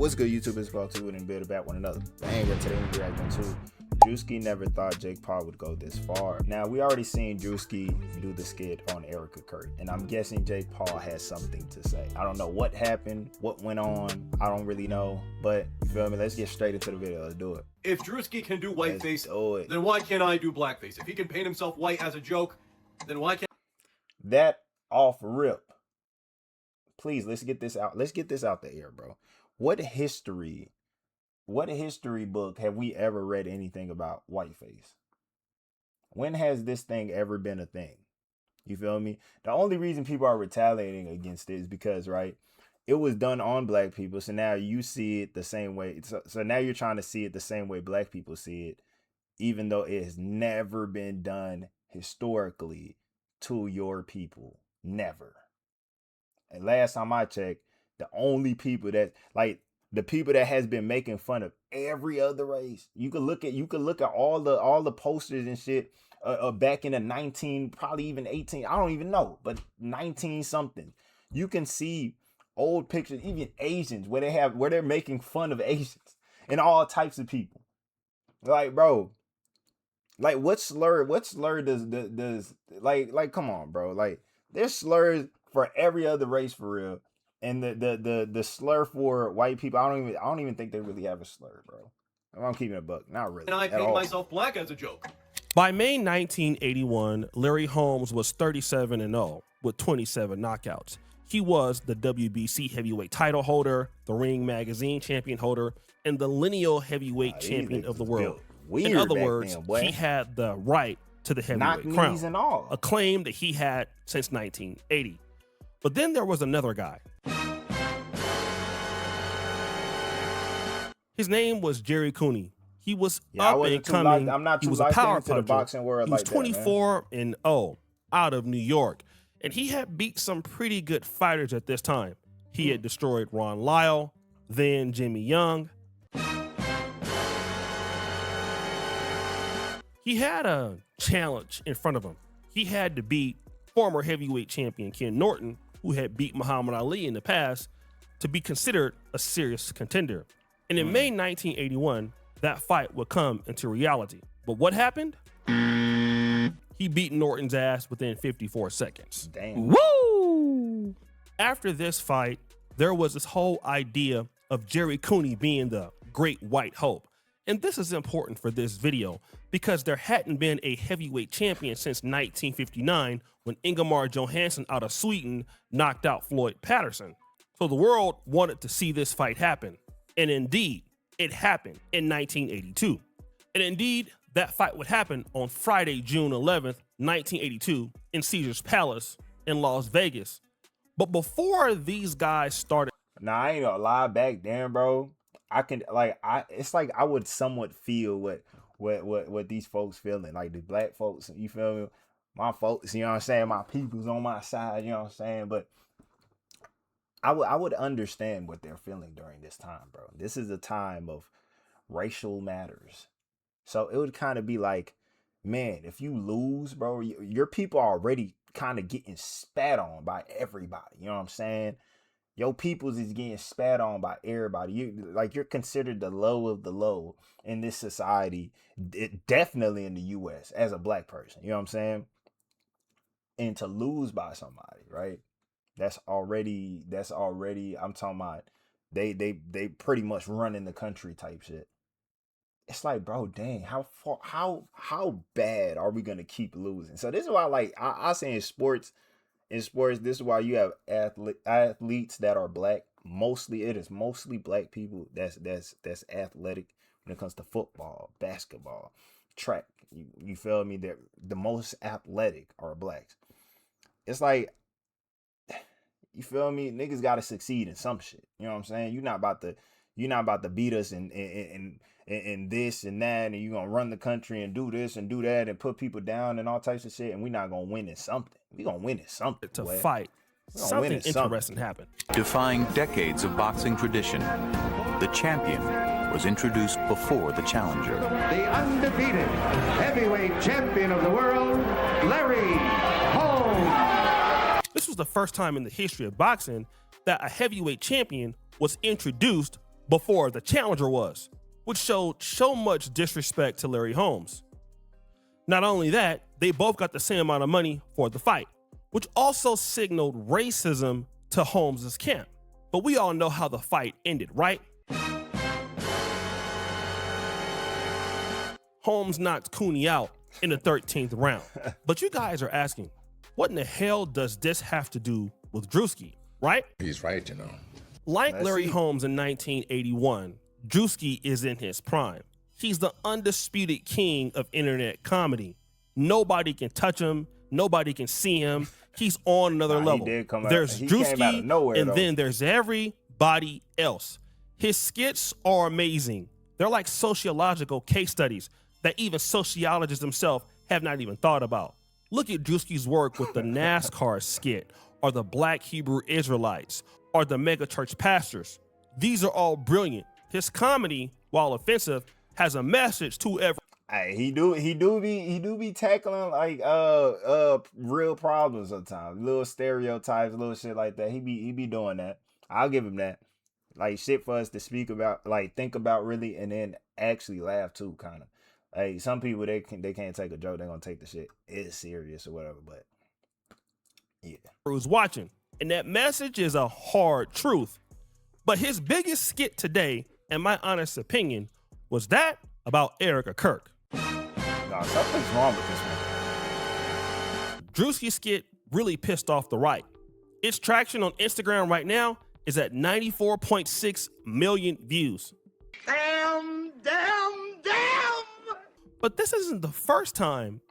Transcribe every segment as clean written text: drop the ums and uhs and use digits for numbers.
What's good, YouTube? It's about to and build about one another. Banger today we're reacting to Druski never thought Jake Paul would go this far. Now, we already seen Druski do the skit on Erica Kirk, and I'm guessing Jake Paul has something to say. I don't know what happened, what went on. I don't really know, but you feel me? Let's get straight into the video. Let's do it. If Druski can do Whiteface, then why can't I do Blackface? If he can paint himself white as a joke, then why can't that off rip? Please, let's get this out. Let's get this out the air, bro. What history book have we ever read anything about Whiteface? When has this thing ever been a thing? You feel me? The only reason people are retaliating against it is because, right, it was done on black people. So now you see it the same way. So now you're trying to see it the same way black people see it, even though it has never been done historically to your people. Never. And last time I checked, the only people that, like, the people that has been making fun of every other race, you could look at all the posters and shit back in the probably even 18, I don't even know, but 19 something. You can see old pictures, even Asians, where they're making fun of Asians and all types of people. Like, bro, like what slur does like come on, bro. Like, there's slurs for every other race for real. And the slur for white people, I don't even think they really have a slur, bro. I'm keeping it a buck, not really. and I paint myself black as a joke? By May 1981, Larry Holmes was 37-0 with 27 knockouts. He was the WBC heavyweight title holder, the Ring Magazine champion holder, and the lineal heavyweight champion of the world. In other words, he had the right to the heavyweight crown, and all. A claim that he had since 1980. But then there was another guy. His name was Jerry Cooney. He was up and coming. He was a power puncher. Boxing world. He was 24-0 out of New York, and he had beat some pretty good fighters at this time. He had destroyed Ron Lyle, then Jimmy Young. He had a challenge in front of him. He had to beat former heavyweight champion Ken Norton, who had beat Muhammad Ali in the past, to be considered a serious contender. And in May 1981, that fight would come into reality. But what happened? He beat Norton's ass within 54 seconds. Damn. Woo! After this fight, there was this whole idea of Jerry Cooney being the great white hope. And this is important for this video because there hadn't been a heavyweight champion since 1959 when Ingemar Johansson out of Sweden knocked out Floyd Patterson. So the world wanted to see this fight happen. And indeed, it happened in 1982. And indeed, that fight would happen on Friday, June 11th, 1982 in Caesar's Palace in Las Vegas. But before these guys started... Nah, I ain't gonna lie, back then, bro, it's like I would somewhat feel what these folks feeling, like the black folks, you feel me? My folks, you know what I'm saying? My people's on my side, you know what I'm saying? But I would understand what they're feeling during this time, bro. This is a time of racial matters. So it would kind of be like, man, if you lose, bro, your people are already kind of getting spat on by everybody. You know what I'm saying? Your peoples is getting spat on by everybody. You're considered the low of the low in this society, definitely in the U.S. as a black person. You know what I'm saying? And to lose by somebody, right? That's already, I'm talking about they pretty much running the country type shit. It's like, bro, dang, how bad are we gonna keep losing? So this is why, like, I say in sports, this is why you have athletes that are black. It is mostly black people that's athletic when it comes to football, basketball, track. You feel me? They're the most athletic are blacks. It's like, you feel me? Niggas gotta succeed in some shit. You know what I'm saying? You're not about to beat us in this and that, and you're gonna run the country and do this and do that and put people down and all types of shit, and we're not gonna win in something. We're gonna win in something. To fight. Something interesting happened. Defying decades of boxing tradition, the champion was introduced before the challenger. The undefeated heavyweight champion of the world, Larry Holmes. This was the first time in the history of boxing that a heavyweight champion was introduced before the challenger was, which showed so much disrespect to Larry Holmes. Not only that, they both got the same amount of money for the fight, which also signaled racism to Holmes' camp. But we all know how the fight ended, right? Holmes knocked Cooney out in the 13th round. But you guys are asking, what in the hell does this have to do with Druski, right? He's right, you know. Like Larry Holmes in 1981, Druski is in his prime. He's the undisputed king of internet comedy. Nobody can touch him. Nobody can see him. He's on another level. There's Druski, and then there's everybody else. His skits are amazing. They're like sociological case studies that even sociologists themselves have not even thought about. Look at Druski's work with the NASCAR skit, or the Black Hebrew Israelites, or the mega church pastors. These are all brilliant. His comedy, while offensive, has a message to every. He do be tackling like real problems sometimes, little stereotypes, little shit like that. He be doing that. I'll give him that. Like shit for us to speak about, like think about really, and then actually laugh too, kind of. Like some people they can't take a joke, they're gonna take the shit it's serious or whatever. But yeah, who's watching, and that message is a hard truth. But his biggest skit today, in my honest opinion, was that about Erica Kirk. Nah, something's wrong with this one. Druski's skit really pissed off the right. Its traction on Instagram right now is at 94.6 million views. Damn! But this isn't the first time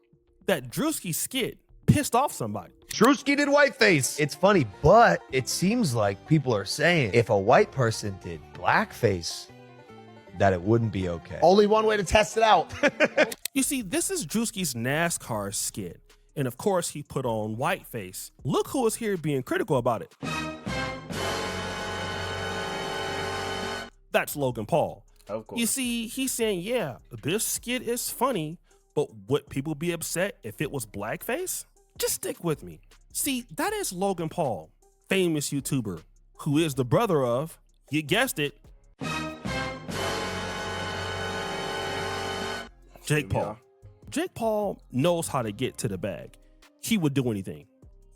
that Druski's skit pissed off somebody. Druski did Whiteface. It's funny, but it seems like people are saying if a white person did blackface, that it wouldn't be okay. Only one way to test it out. You see, this is Druski's NASCAR skit. And of course, he put on Whiteface. Look who is here being critical about it. That's Logan Paul. Of course. You see, he's saying, yeah, this skit is funny, but would people be upset if it was blackface? Just stick with me. See, that is Logan Paul, famous YouTuber, who is the brother of, you guessed it, Jake Paul. Jake Paul knows how to get to the bag. He would do anything.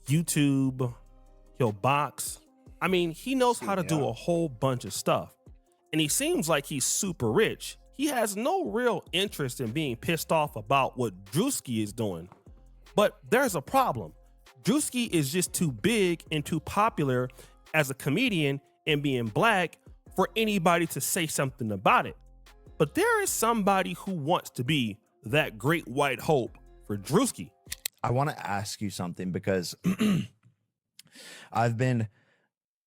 YouTube, he'll box. I mean, he knows how to do a whole bunch of stuff. And he seems like he's super rich. He has no real interest in being pissed off about what Druski is doing. But there's a problem. Druski is just too big and too popular as a comedian and being black for anybody to say something about it. But there is somebody who wants to be that great white hope for Druski. I want to ask you something because I've been,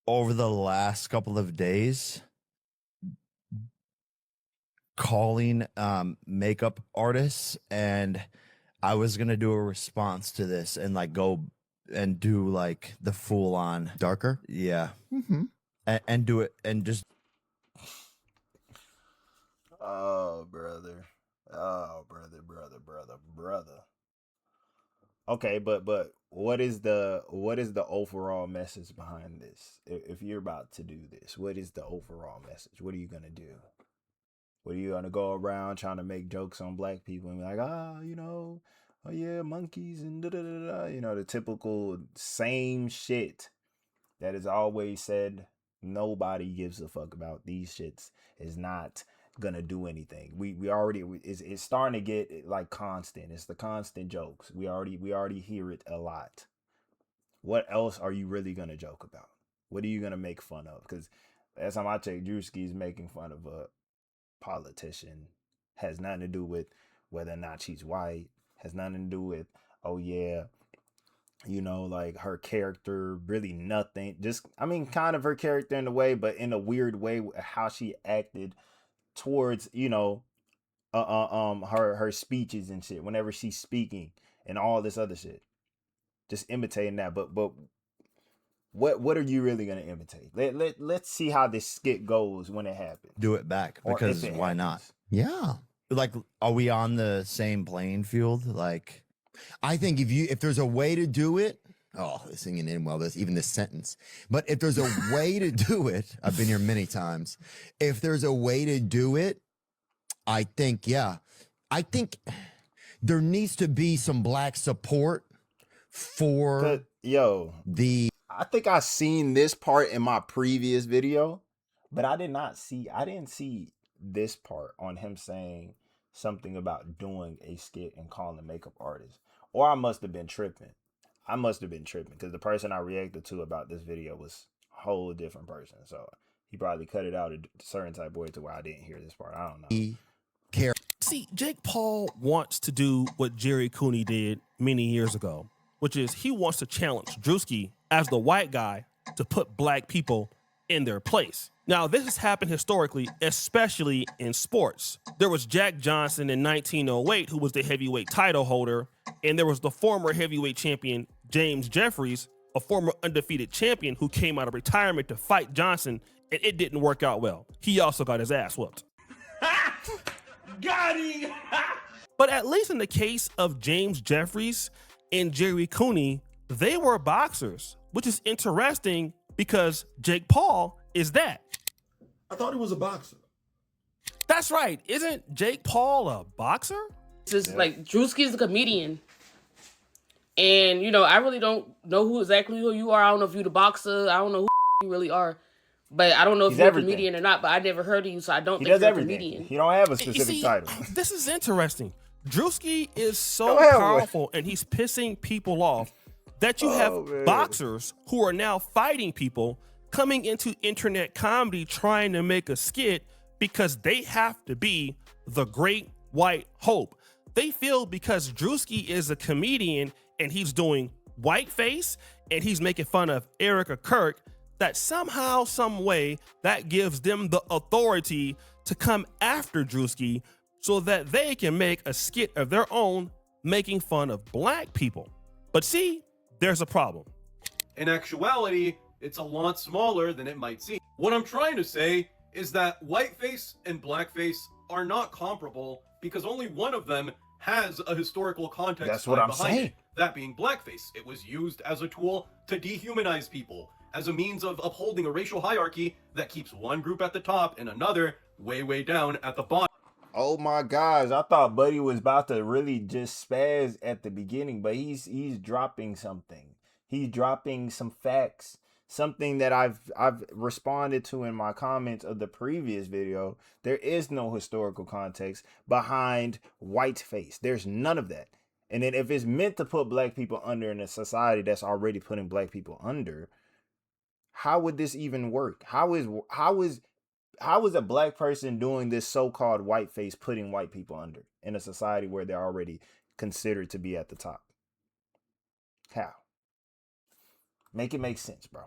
over the last couple of days, calling makeup artists, and I was going to do a response to this and like go and do like the full on Darker? Yeah. Mm-hmm. And do it and just. Oh, brother. Okay, but what is the overall message behind this? If you're about to do this, what is the overall message? What are you gonna do? What are you gonna go around trying to make jokes on black people and be like, oh yeah, monkeys and da da da da, the typical same shit that is always said. Nobody gives a fuck about these shits. Is not gonna do anything. We already it's starting to get like constant. It's the constant jokes. We already hear it a lot. What else are you really gonna joke about? What are you gonna make fun of? Because last time I checked, Druski's making fun of a politician. Has nothing to do with whether or not she's white. Has nothing to do with, oh yeah, like her character, really nothing. Just, I mean, kind of her character in a way, but in a weird way, how she acted towards, her speeches and shit whenever she's speaking and all this other shit. Just imitating that. But what are you really gonna imitate? Let's see how this skit goes when it happens. Do it back, because why not? Yeah. Like, are we on the same playing field? Like, I think if there's a way to do it, Oh, singing in well, even this sentence. But if there's a way to do it, I've been here many times. If there's a way to do it, I think there needs to be some black support for I think I seen this part in my previous video, but I didn't see this part on him saying something about doing a skit and calling a makeup artist. Or I must have been tripping. Because the person I reacted to about this video was a whole different person. So he probably cut it out a certain type of way to where I didn't hear this part. I don't know. See, Jake Paul wants to do what Jerry Cooney did many years ago, which is he wants to challenge Druski as the white guy to put black people in their place. Now, this has happened historically, especially in sports. There was Jack Johnson in 1908, who was the heavyweight title holder, and there was the former heavyweight champion, James Jeffries, a former undefeated champion who came out of retirement to fight Johnson, and it didn't work out well. He also got his ass whooped. Got him! But at least in the case of James Jeffries and Jerry Cooney, they were boxers, which is interesting because Jake Paul is that. I thought he was a boxer. That's right. Isn't Jake Paul a boxer? It's just like Druski's a comedian. And, you know, I really don't know exactly who you are. I don't know if you're the boxer. I don't know who you really are. But I don't know if you're a comedian or not, but I never heard of you, so I don't think you're a comedian. He don't have a specific title. This is interesting. Druski is so powerful and he's pissing people off that you have boxers who are now fighting people coming into internet comedy trying to make a skit because they have to be the great white hope. They feel because Druski is a comedian and he's doing Whiteface and he's making fun of Erica Kirk, that somehow, some way, that gives them the authority to come after Druski so that they can make a skit of their own making fun of black people. But see, there's a problem. In actuality, it's a lot smaller than it might seem. What I'm trying to say is that Whiteface and Blackface are not comparable because only one of them has a historical context. That's what I'm saying. It. That being Blackface. It was used as a tool to dehumanize people, as a means of upholding a racial hierarchy that keeps one group at the top and another way, way down at the bottom. Oh my gosh, I thought Buddy was about to really just spaz at the beginning, but he's dropping something. He's dropping some facts. Something that I've responded to in my comments of the previous video. There is no historical context behind Whiteface. There's none of that. And then if it's meant to put black people under in a society that's already putting black people under, how would this even work? How is a black person doing this so-called whiteface putting white people under in a society where they're already considered to be at the top? How? Make it make sense, bro.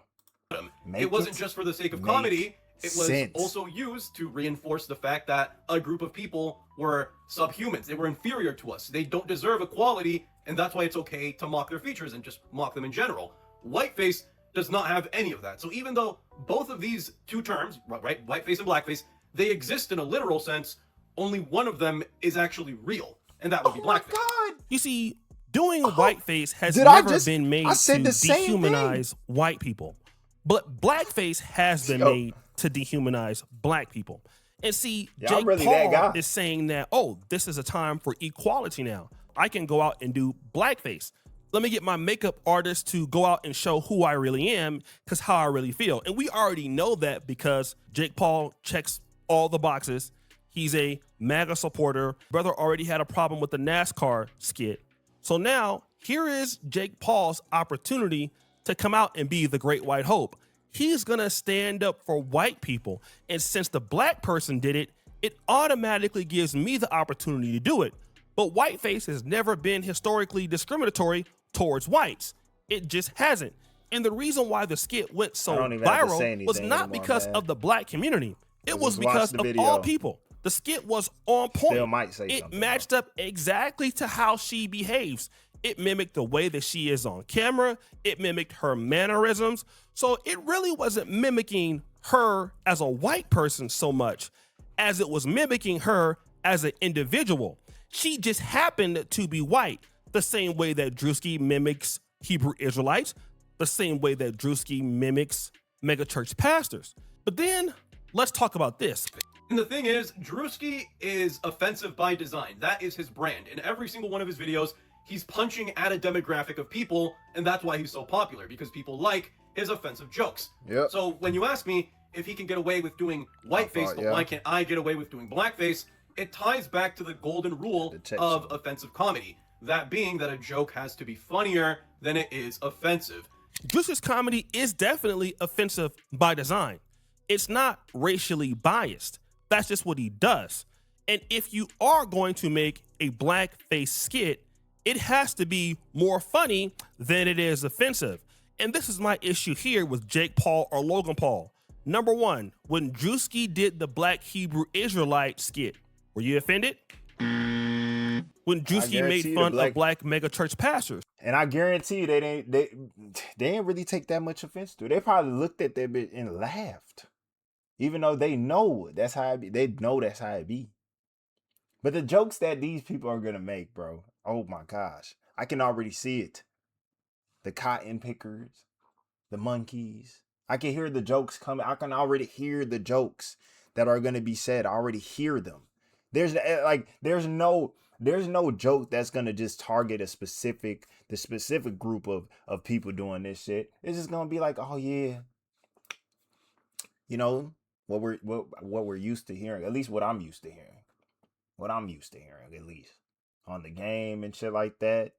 It wasn't just for the sake of comedy. It was also used to reinforce the fact that a group of people were subhumans. They were inferior to us. They don't deserve equality, and that's why it's okay to mock their features and just mock them in general. Whiteface does not have any of that. So even though both of these two terms, right, whiteface and blackface, they exist in a literal sense, only one of them is actually real, and that would be blackface. God. You see, doing whiteface has never been made to dehumanize white people. But blackface has been made to dehumanize black people. And see, Jake Paul is saying that, oh, this is a time for equality now. I can go out and do blackface. Let me get my makeup artist to go out and show who I really am, because how I really feel. And we already know that because Jake Paul checks all the boxes. He's a MAGA supporter. Brother already had a problem with the NASCAR skit. So now here is Jake Paul's opportunity to come out and be the great white hope. He's gonna stand up for white people. And since the black person did it, it automatically gives me the opportunity to do it. But whiteface has never been historically discriminatory towards whites. It just hasn't. And the reason why the skit went so viral was not because of the black community. It was because of all people. The skit was on point. It matched up exactly to how she behaves. It mimicked the way that she is on camera. It mimicked her mannerisms. So it really wasn't mimicking her as a white person so much as it was mimicking her as an individual. She just happened to be white, the same way that Druski mimics Hebrew Israelites, the same way that Druski mimics megachurch pastors. But then let's talk about this. And the thing is, Druski is offensive by design. That is his brand. In every single one of his videos, he's punching at a demographic of people, and that's why he's so popular, because people like his offensive jokes. Yep. So when you ask me if he can get away with doing whiteface, but why can't I get away with doing blackface, it ties back to the golden rule of offensive comedy. That being that a joke has to be funnier than it is offensive. Druski's comedy is definitely offensive by design. It's not racially biased. That's just what he does. And if you are going to make a blackface skit, it has to be more funny than it is offensive. And this is my issue here with Jake Paul or Logan Paul. Number one, when Druski did the Black Hebrew Israelite skit, were you offended? When Druski made fun of black megachurch pastors. And I guarantee you they didn't really take that much offense to it. They probably looked at that bit and laughed. Even though they know that's how it be. They know that's how it be. But the jokes that these people are gonna make, bro, oh my gosh. I can already see it. The cotton pickers, the monkeys. I can hear the jokes coming. I can already hear the jokes that are gonna be said. I already hear them. There's no joke that's gonna just target the specific group of people doing this shit. It's just gonna be like, oh yeah, you know, what we're used to hearing, at least what I'm used to hearing. At least on the game and shit like that.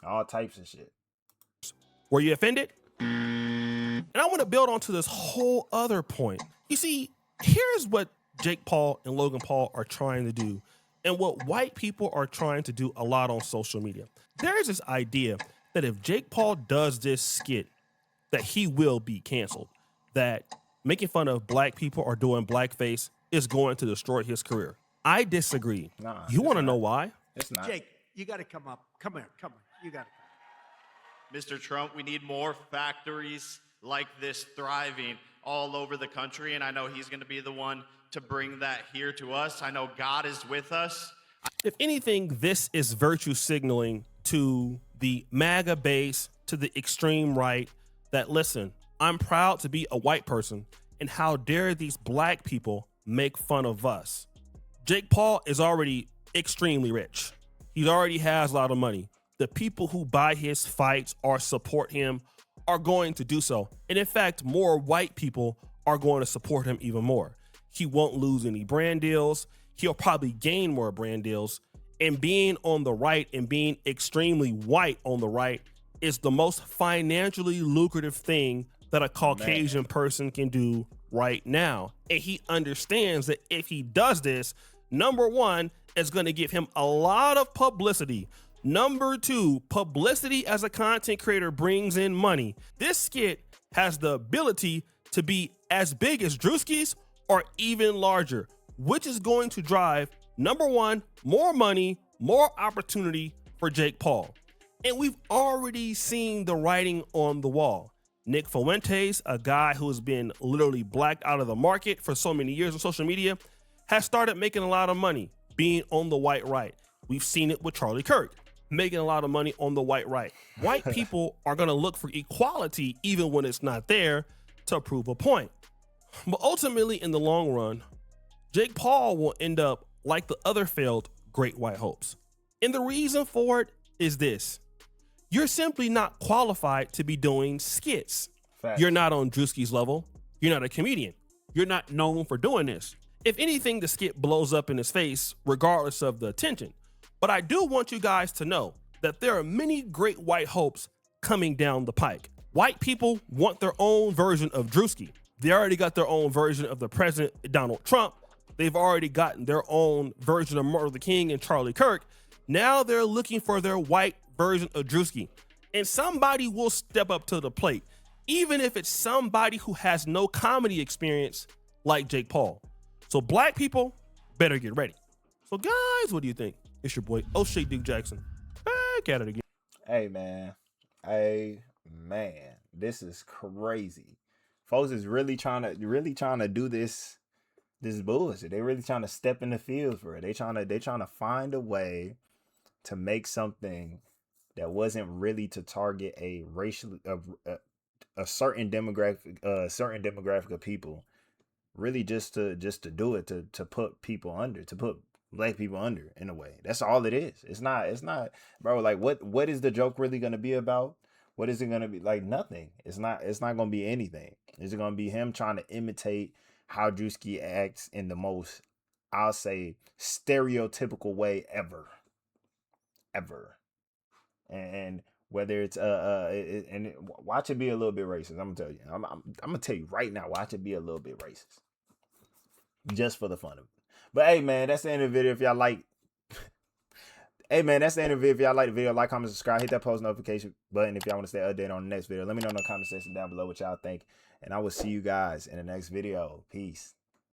All types of shit. Were you offended? And I want to build onto this whole other point. You see, here's what Jake Paul and Logan Paul are trying to do, and what white people are trying to do a lot on social media. There's this idea that if Jake Paul does this skit, that he will be canceled, that making fun of black people or doing blackface is going to destroy his career. I disagree. Nah, you want to know why? It's not. Jake, you got to come up. Come here. You got to come. Mr. Trump, we need more factories like this thriving all over the country, and I know he's going to be the one to bring that here to us. I know God is with us. If anything, this is virtue signaling to the MAGA base, to the extreme right, that listen, I'm proud to be a white person, and how dare these black people make fun of us. Jake Paul is already extremely rich. He already has a lot of money. The people who buy his fights or support him are going to do so. And in fact, more white people are going to support him even more. He won't lose any brand deals. He'll probably gain more brand deals. And being on the right and being extremely white on the right is the most financially lucrative thing that a Caucasian person can do right now. And he understands that if he does this, number one, it's going to give him a lot of publicity. Number two, publicity as a content creator brings in money. This skit has the ability to be as big as Druski's or even larger, which is going to drive, number one, more money, more opportunity for Jake Paul. And we've already seen the writing on the wall. Nick Fuentes, a guy who has been literally blacked out of the market for so many years on social media, has started making a lot of money being on the white right. We've seen it with Charlie Kirk, making a lot of money on the white right. White people are going to look for equality even when it's not there to prove a point. But ultimately, in the long run, Jake Paul will end up like the other failed great white hopes. And the reason for it is this. You're simply not qualified to be doing skits. Fact. You're not on Druski's level. You're not a comedian. You're not known for doing this. If anything, the skit blows up in his face regardless of the attention. But I do want you guys to know that there are many great white hopes coming down the pike. White people want their own version of Druski. They already got their own version of the president, Donald Trump. They've already gotten their own version of Martin Luther King and Charlie Kirk. Now they're looking for their white version of Druski. And somebody will step up to the plate, even if it's somebody who has no comedy experience like Jake Paul. So black people better get ready. So guys, what do you think? It's your boy, Oshay Duke Jackson. Back at it again. Hey, man. This is crazy. Folks is really trying to do this bullshit. They really trying to step in the field for it. They trying to find a way to make something that wasn't really to target a racial a certain demographic of people, really just to do it to put people under, to put black people under in a way. That's all it is. It's not, bro, like what is the joke really gonna be about? What is it gonna be? Like nothing. It's not gonna be anything. It's gonna be him trying to imitate how Druski acts in the most, I'll say, stereotypical way ever. And whether it's watch it be a little bit racist. I'm gonna tell you. I'm gonna tell you right now. Watch it be a little bit racist, just for the fun of it. But hey, man, that's the end of the video. If y'all like, hey, man, that's the end of the video. If y'all like the video, like, comment, subscribe, hit that post notification button if y'all want to stay updated on the next video. Let me know in the comment section down below what y'all think, and I will see you guys in the next video. Peace.